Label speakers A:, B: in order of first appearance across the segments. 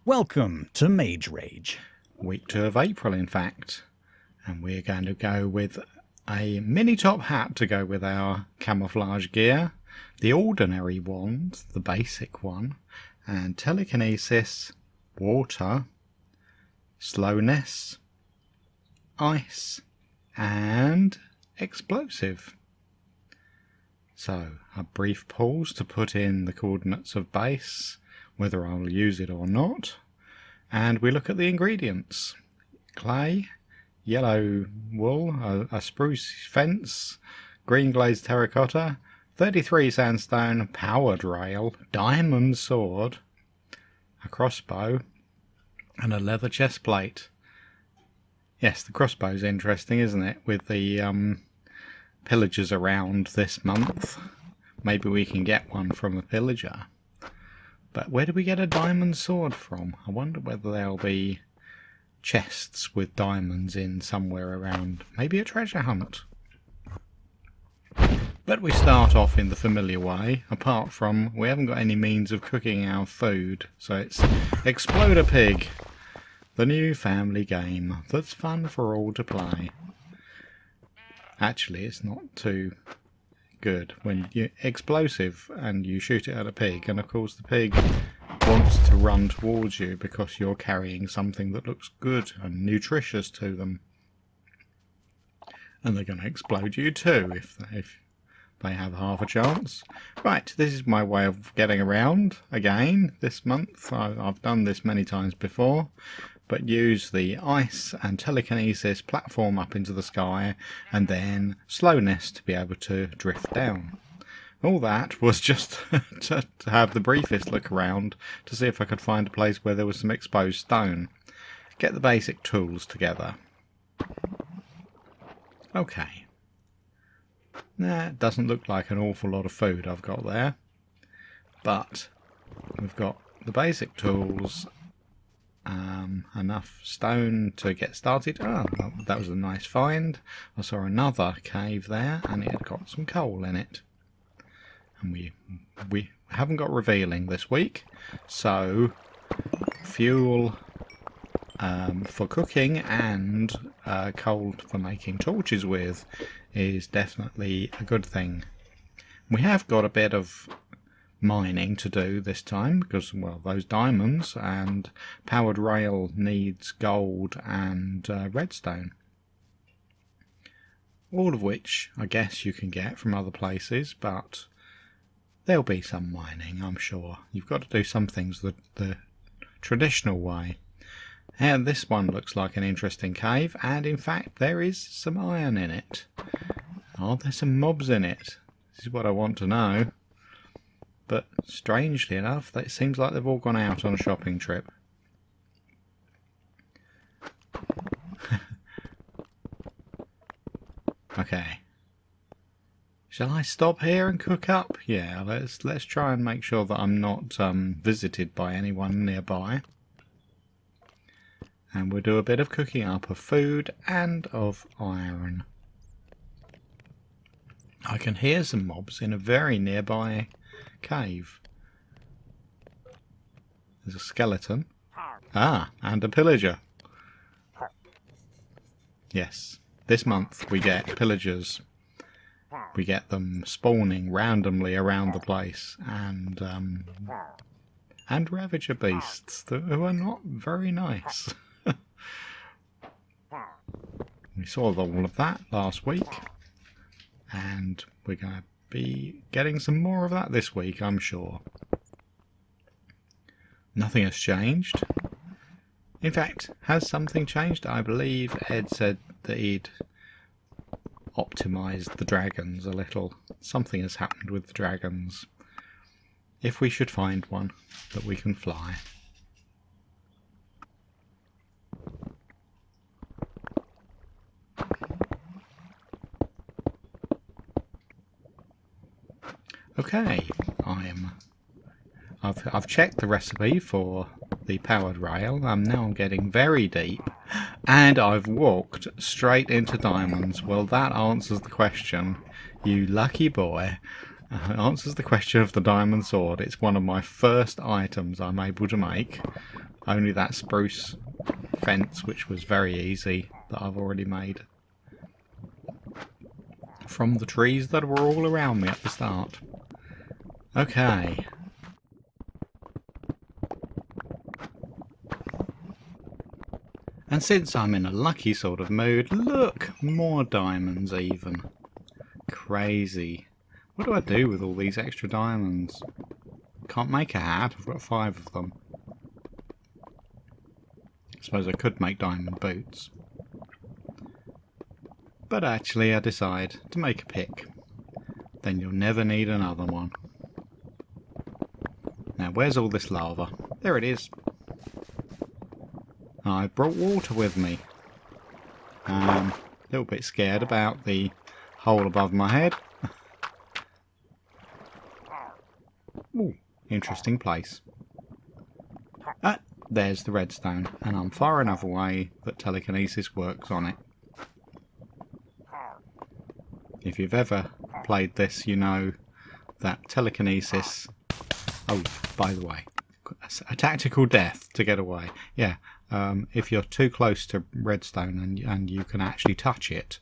A: Welcome to Mage Rage.
B: Week 2 of April, in fact. And we're going to go with a mini top hat to go with our camouflage gear. The ordinary wand, the basic one. And telekinesis, water, slowness, ice, and explosive. So, a brief pause to put in the coordinates of base, whether I'll use it or not. And we look at the ingredients. Clay, yellow wool, a spruce fence, green glazed terracotta, 33 sandstone, powered rail, diamond sword, a crossbow, and a leather chest plate. Yes, the crossbow's interesting, isn't it? With the pillagers around this month. Maybe we can get one from a pillager. But where do we get a diamond sword from? I wonder whether there'll be chests with diamonds in somewhere around. Maybe a treasure hunt. But we start off in the familiar way, apart from we haven't got any means of cooking our food. So it's Explode a Pig, the new family game that's fun for all to play. Actually, it's not too good when you explosive and you shoot it at a pig, and of course the pig wants to run towards you because you're carrying something that looks good and nutritious to them, and they're going to explode you too if they have half a chance. Right, this is my way of getting around again this month. I've done this many times before, but use the ice and telekinesis platform up into the sky, and then slowness to be able to drift down. All that was just to have the briefest look around to see if I could find a place where there was some exposed stone. Get the basic tools together. Okay. Nah, it doesn't look like an awful lot of food I've got there, but we've got the basic tools. Enough stone to get started. Oh, that was a nice find. I saw another cave there and it had got some coal in it. And we haven't got revealing this week, so fuel for cooking and coal for making torches with is definitely a good thing. We have got a bit of mining to do this time because, well, those diamonds and powered rail needs gold and redstone, all of which I guess you can get from other places, but there'll be some mining, I'm sure. You've got to do some things the traditional way. And this one looks like an interesting cave, and in fact there is some iron in it. Are there some mobs in it? This is what I want to know. But strangely enough, it seems like they've all gone out on a shopping trip. Okay. Shall I stop here and cook up? Yeah, let's try and make sure that I'm not visited by anyone nearby. And we'll do a bit of cooking up of food and of iron. I can hear some mobs in a very nearby cave. There's a skeleton. Ah, and a pillager. Yes, this month we get pillagers. We get them spawning randomly around the place, and ravager beasts who are not very nice. We saw all of that last week, and we're going to be getting some more of that this week, I'm sure. Nothing has changed. In fact, has something changed? I believe Ed said that he'd optimised the dragons a little. Something has happened with the dragons. If we should find one that we can fly. Okay, I've checked the recipe for the powered rail. Now I'm getting very deep And I've walked straight into diamonds. Well, that answers the question. You lucky boy. Answers the question of the diamond sword. It's one of my first items I'm able to make. Only that spruce fence, which was very easy, that I've already made. From the trees that were all around me at the start. Okay. And since I'm in a lucky sort of mood, look! More diamonds even. Crazy. What do I do with all these extra diamonds? Can't make a hat, I've got 5 of them. I suppose I could make diamond boots. But actually I decide to make a pick. Then you'll never need another one. Now where's all this lava? There it is. I brought water with me. A little bit scared about the hole above my head. Ooh, interesting place. There's the redstone, and I'm far enough away that telekinesis works on it. If you've ever played this, you know that telekinesis... Oh, by the way, a tactical death to get away. Yeah, if you're too close to redstone and you can actually touch it,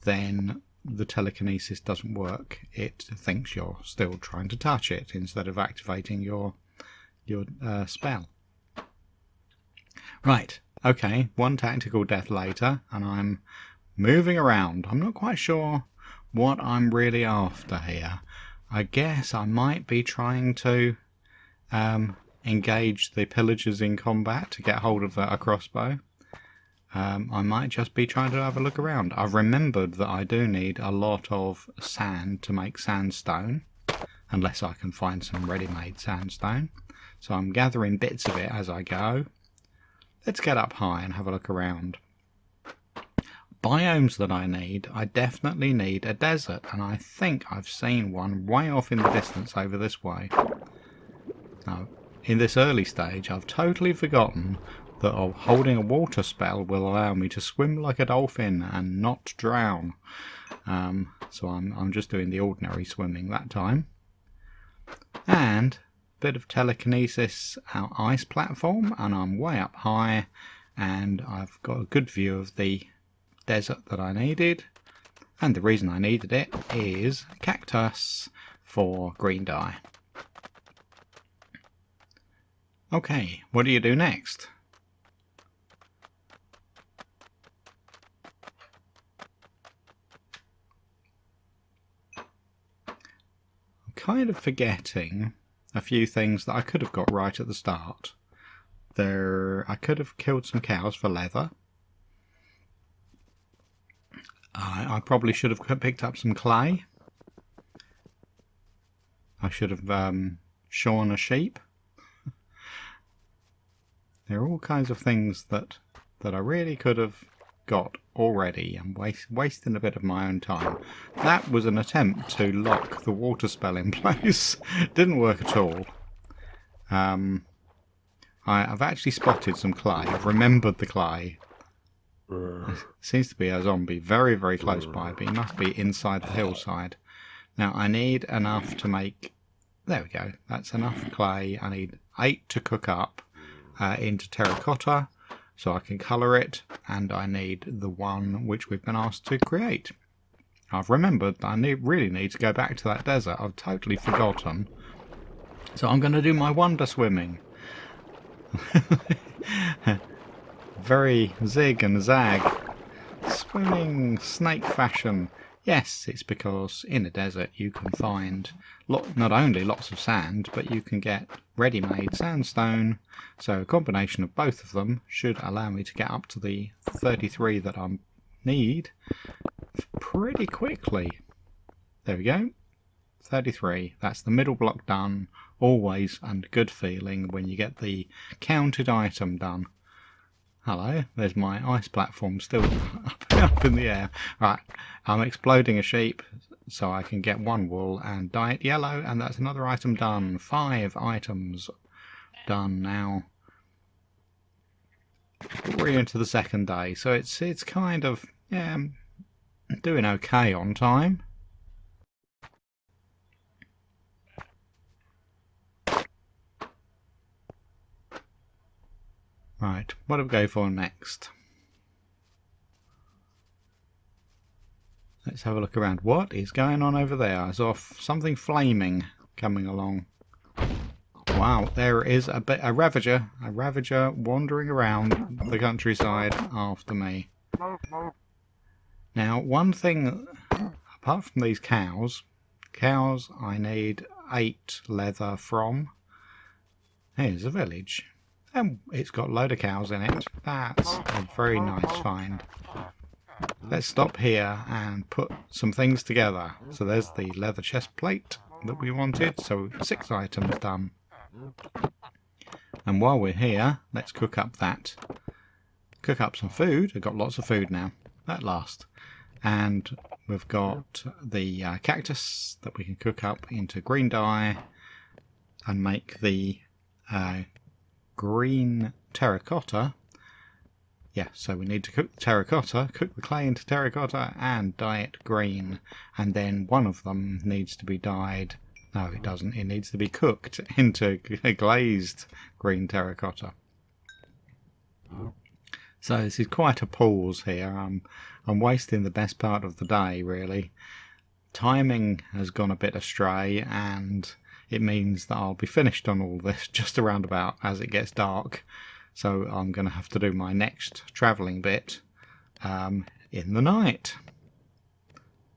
B: then the telekinesis doesn't work. It thinks you're still trying to touch it instead of activating your spell. Right, okay, one tactical death later, and I'm moving around. I'm not quite sure what I'm really after here. I guess I might be trying to engage the pillagers in combat to get hold of a crossbow. I might just be trying to have a look around. I've remembered that I do need a lot of sand to make sandstone, unless I can find some ready-made sandstone. So I'm gathering bits of it as I go. Let's get up high and have a look around. Biomes that I definitely need a desert, and I think I've seen one way off in the distance over this way. Now, in this early stage, I've totally forgotten that holding a water spell will allow me to swim like a dolphin and not drown. So I'm just doing the ordinary swimming that time. And bit of telekinesis, our ice platform, and I'm way up high, and I've got a good view of the desert that I needed. And the reason I needed it is cactus for green dye. Okay, what do you do next? I'm kind of forgetting a few things that I could have got right at the start. I could have killed some cows for leather. I probably should have picked up some clay. I should have shorn a sheep. There are all kinds of things that I really could have got already and wasting a bit of my own time. That was an attempt to lock the water spell in place. Didn't work at all. I've actually spotted some clay. I've remembered the clay. Seems to be a zombie very, very close by, but he must be inside the hillside. Now I need enough to make... There we go. That's enough clay. I need 8 to cook up into terracotta, so I can colour it, and I need the one which we've been asked to create. I've remembered that I really need to go back to that desert. I've totally forgotten. So I'm going to do my wonder swimming. Very zig and zag. Swimming snake fashion. Yes, it's because in a desert you can find not only lots of sand, but you can get ready-made sandstone. So a combination of both of them should allow me to get up to the 33 that I need pretty quickly. There we go. 33. That's the middle block done. Always a good feeling when you get the counted item done. Hello, there's my ice platform still up in the air. Right, I'm exploding a sheep so I can get 1 wool and dye it yellow, and that's another item done. 5 items done now. We're into the second day, so it's kind of, yeah, doing okay on time. Right, what do we go for next? Let's have a look around. What is going on over there? I saw something flaming coming along. Wow, there is a ravager wandering around the countryside after me. Now, one thing, apart from these cows I need 8 leather from. Here's a village. And it's got a load of cows in it. That's a very nice find. Let's stop here and put some things together. So there's the leather chest plate that we wanted. So 6 items done. And while we're here, let's cook up some food. I've got lots of food now, at last. And we've got the cactus that we can cook up into green dye and make the green terracotta. Yeah, so we need to cook the terracotta, cook the clay into terracotta and dye it green. And then one of them needs to be dyed. No, it doesn't. It needs to be cooked into glazed green terracotta. So this is quite a pause here. I'm wasting the best part of the day, really. Timing has gone a bit astray, and it means that I'll be finished on all this just around about as it gets dark. So I'm going to have to do my next travelling bit in the night.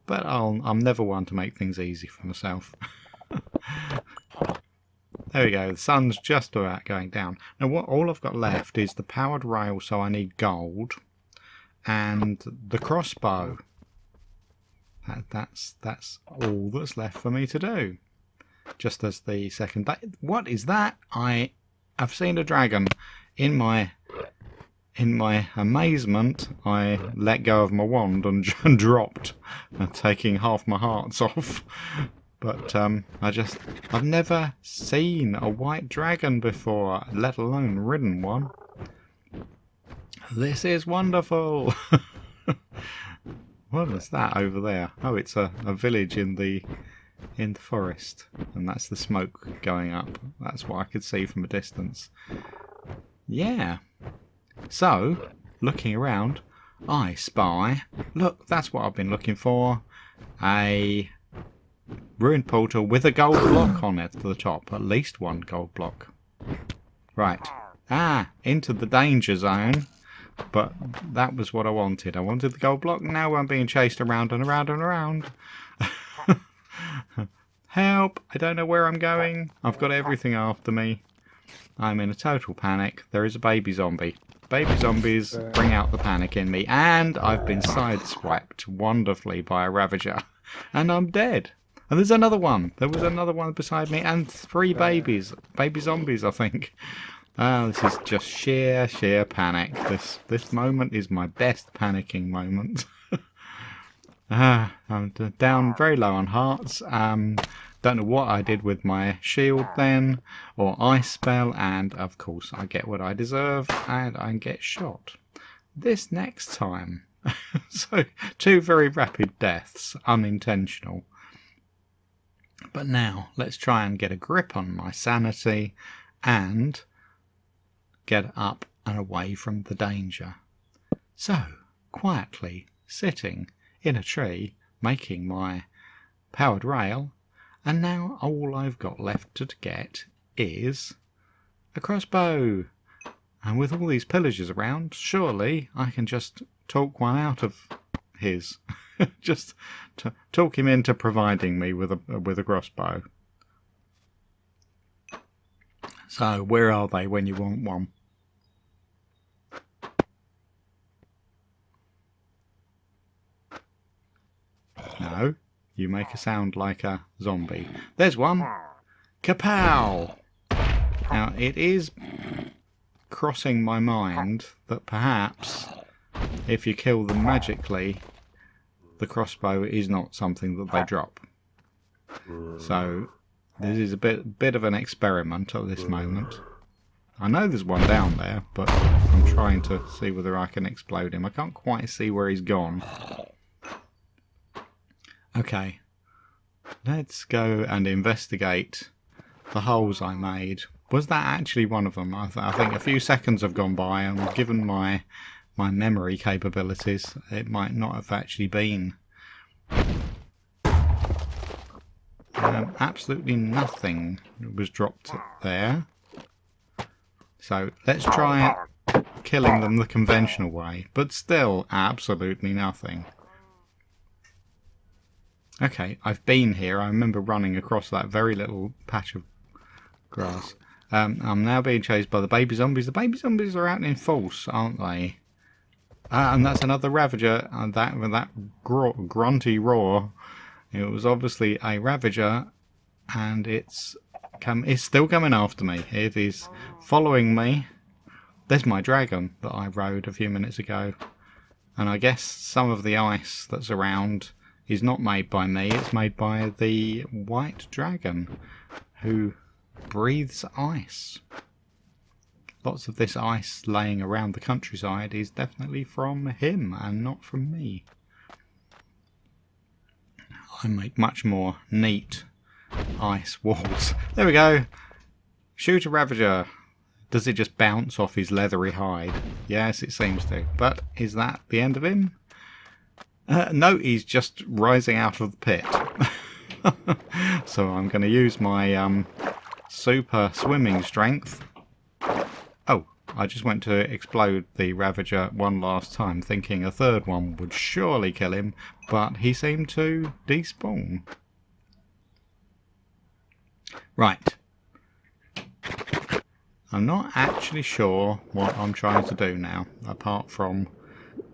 B: But I'm never one to make things easy for myself. There we go, the sun's just about going down. Now all I've got left is the powered rail, so I need gold, and the crossbow. That's all that's left for me to do. Just as the second day. What is that? I've seen a dragon. In my amazement, I let go of my wand and dropped, taking half my hearts off. But I've never seen a white dragon before, let alone ridden one. This is wonderful. What is that over there? Oh, it's a village in the forest, and that's the smoke going up. That's what I could see from a distance. Yeah. So, looking around, I spy. Look, that's what I've been looking for. A ruined portal with a gold block on it at the top. At least one gold block. Right. Into the danger zone. But that was what I wanted. I wanted the gold block. Now I'm being chased around and around and around. Help! I don't know where I'm going. I've got everything after me. I'm in a total panic. There is a baby zombie. Baby zombies bring out the panic in me. And I've been sideswiped wonderfully by a ravager. And I'm dead. And there's another one. There was another one beside me. And 3 babies. Baby zombies, I think. This is just sheer panic. This moment is my best panicking moment. I'm down very low on hearts. Don't know what I did with my shield then, or ice spell, and of course I get what I deserve, and I get shot. This next time. So, 2 very rapid deaths, unintentional. But now, let's try and get a grip on my sanity, and get up and away from the danger. So, quietly sitting in a tree, making my powered rail, and now all I've got left to get is a crossbow. And with all these pillagers around, surely I can just talk one out of his. Just to talk him into providing me with a crossbow. So, where are they when you want one? No, you make a sound like a zombie. There's one! Kapow! Now, it is crossing my mind that perhaps if you kill them magically, the crossbow is not something that they drop. So, this is a bit of an experiment at this moment. I know there's one down there, but I'm trying to see whether I can explode him. I can't quite see where he's gone. Okay. Let's go and investigate the holes I made. Was that actually one of them? I think a few seconds have gone by, and given my memory capabilities, it might not have actually been. Absolutely nothing was dropped there. So let's try killing them the conventional way, but still absolutely nothing. Okay, I've been here. I remember running across that very little patch of grass. I'm now being chased by the baby zombies. The baby zombies are out in force, aren't they? And that's another Ravager. And that grunty roar. It was obviously a Ravager, and it's still coming after me. It is following me. There's my dragon that I rode a few minutes ago. And I guess some of the ice that's around is not made by me. It's made by the white dragon, who breathes ice. Lots of this ice laying around the countryside is definitely from him and not from me. I make much more neat ice walls. There we go. Shoot a Ravager. Does it just bounce off his leathery hide? Yes, it seems to. But is that the end of him? No, he's just rising out of the pit. So I'm going to use my super swimming strength. Oh, I just went to explode the Ravager one last time, thinking a third one would surely kill him, but he seemed to despawn. Right. I'm not actually sure what I'm trying to do now, apart from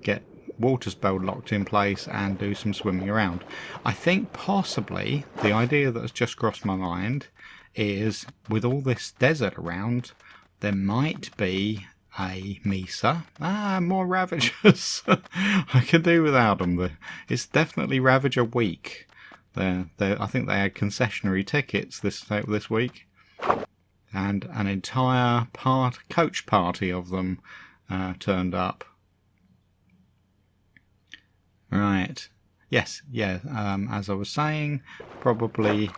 B: get water spell locked in place and do some swimming around. I think possibly the idea that's just crossed my mind is, with all this desert around, there might be a Mesa. More Ravagers. I could do without them. It's definitely Ravager week. I think they had concessionary tickets this week, and an entire coach party of them turned up. Right. Yes. Yeah. As I was saying, probably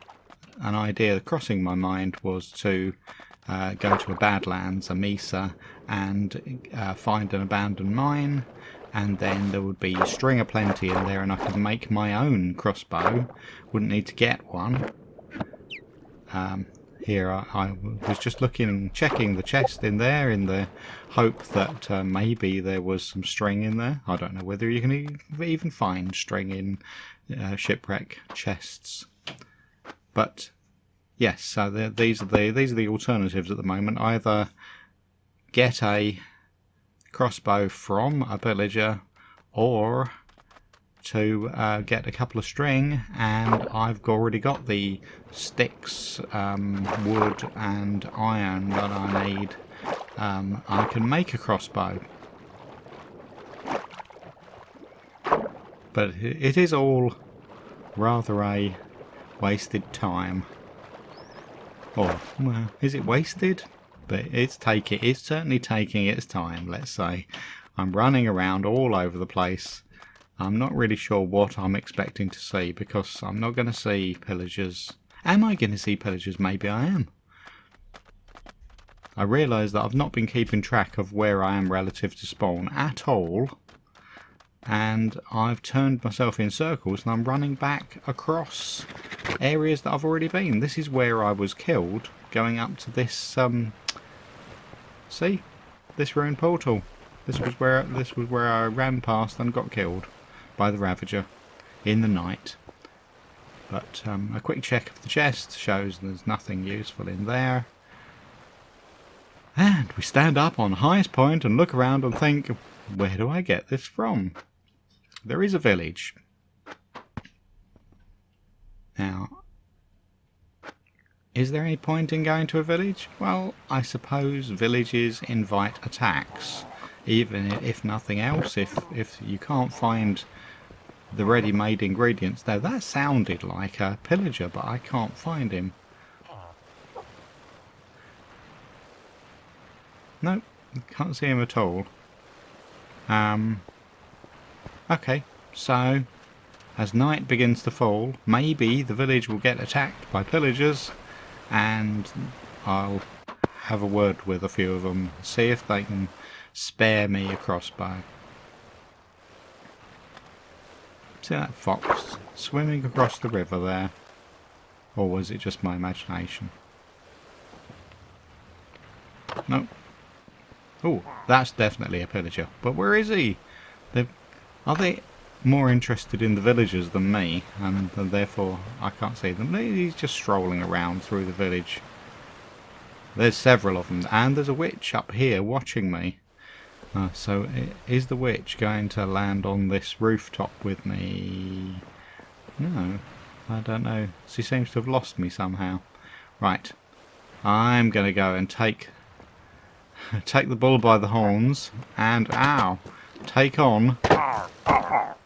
B: an idea crossing my mind was to go to a Badlands, a Mesa, and find an abandoned mine, and then there would be string aplenty in there, and I could make my own crossbow. Wouldn't need to get one. Here I was just looking and checking the chest in there in the hope that maybe there was some string in there. I don't know whether you can even find string in shipwreck chests, but yes. So these are the alternatives at the moment. Either get a crossbow from a pillager, or to get a couple of string, and I've already got the sticks, wood and iron that I need. I can make a crossbow, but it is all rather a wasted time. Or, well, is it wasted? But it's certainly taking its time, let's say. I'm running around all over the place. I'm not really sure what I'm expecting to see, because I'm not going to see pillagers. Am I going to see pillagers? Maybe I am. I realise that I've not been keeping track of where I am relative to spawn at all, and I've turned myself in circles and I'm running back across areas that I've already been. This is where I was killed, going up to this see, this ruined portal. This was where I ran past and got killed by the Ravager in the night. But a quick check of the chest shows there's nothing useful in there. And we stand up on the highest point and look around and think, where do I get this from? There is a village. Now, is there any point in going to a village? Well, I suppose villages invite attacks. Even if nothing else, if you can't find the ready-made ingredients. Now that sounded like a pillager, but I can't find him. Nope, can't see him at all. Okay, so as night begins to fall, maybe the village will get attacked by pillagers, and I'll have a word with a few of them, see if they can spare me a crossbow. See that fox swimming across the river there? Or was it just my imagination? Nope. Oh, that's definitely a pillager. But where is he? Are they more interested in the villagers than me? And therefore I can't see them. He's just strolling around through the village. There's several of them. And there's a witch up here watching me. So is the witch going to land on this rooftop with me? No. I don't know. She seems to have lost me somehow. Right. I'm going to go and take the bull by the horns and, ow, take on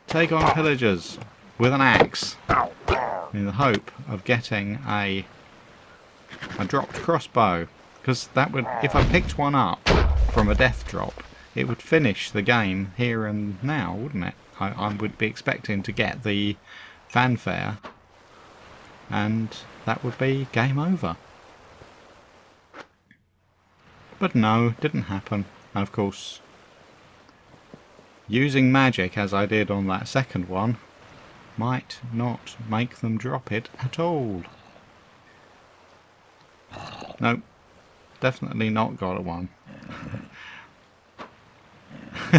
B: pillagers with an axe in the hope of getting a dropped crossbow. Because that would, if I picked one up from a death drop, it would finish the game here and now, wouldn't it? I would be expecting to get the fanfare, and that would be game over. But no, didn't happen. And of course, using magic as I did on that second one might not make them drop it at all. Nope, definitely not got a one.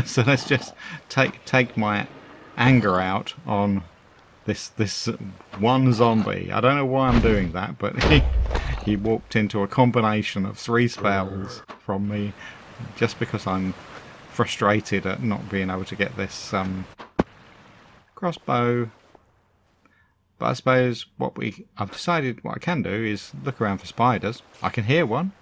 B: So let's just take my anger out on this one zombie. I don't know why I'm doing that, but he walked into a combination of 3 spells from me just because I'm frustrated at not being able to get this crossbow. But I suppose I've decided what I can do is look around for spiders. I can hear one.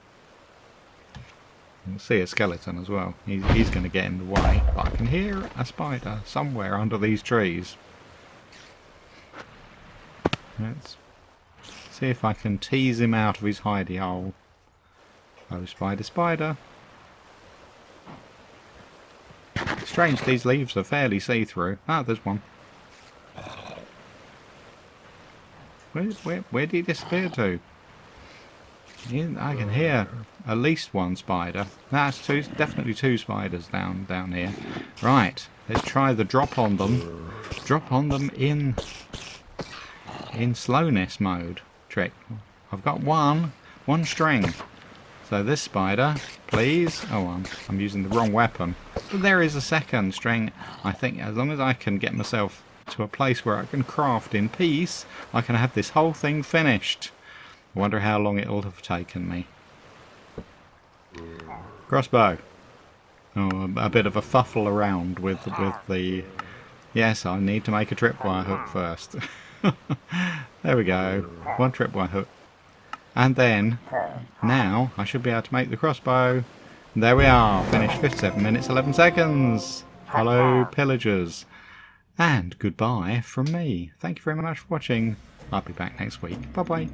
B: I can see a skeleton as well. He's going to get in the way, but I can hear a spider somewhere under these trees. Let's see if I can tease him out of his hidey hole. Oh, spider, spider. Strange, these leaves are fairly see-through. Ah, there's one. Where did he disappear to? I can hear at least one spider. That's definitely 2 spiders down here. Right, let's try the drop on them. Drop on them in slowness mode trick. I've got one string. So this spider, please. Oh, I'm using the wrong weapon. But there is a second string. I think as long as I can get myself to a place where I can craft in peace, I can have this whole thing finished. I wonder how long it'll have taken me. Crossbow. Oh, a bit of a fuffle around with the... Yes, I need to make a tripwire hook first. There we go. 1 tripwire hook. And then, now, I should be able to make the crossbow. There we are. Finished 57 minutes, 11 seconds. Hello, pillagers. And goodbye from me. Thank you very much for watching. I'll be back next week. Bye-bye.